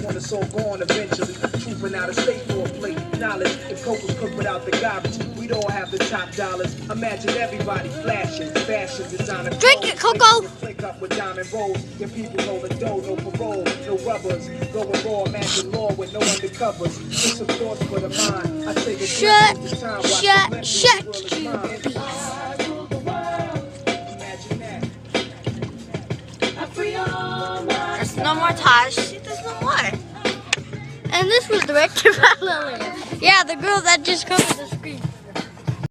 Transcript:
want us all gone eventually. Trooping out of state for a plate. Knowledge, if coke was cooked without the garbage, we'd all have the top dollars. Imagine everybody flashing, fashion, designer. Drink it, Coco. Flick up with diamond rolls. Your people hold the dough, no parole, no rubbers. Going raw, imagine law with no undercovers. Just some thoughts for the mind. I take a Shut, shut, you beast. There's no more Taj. There's no more. And this was directed by Lillian. Yeah, the girl that just covered the screen.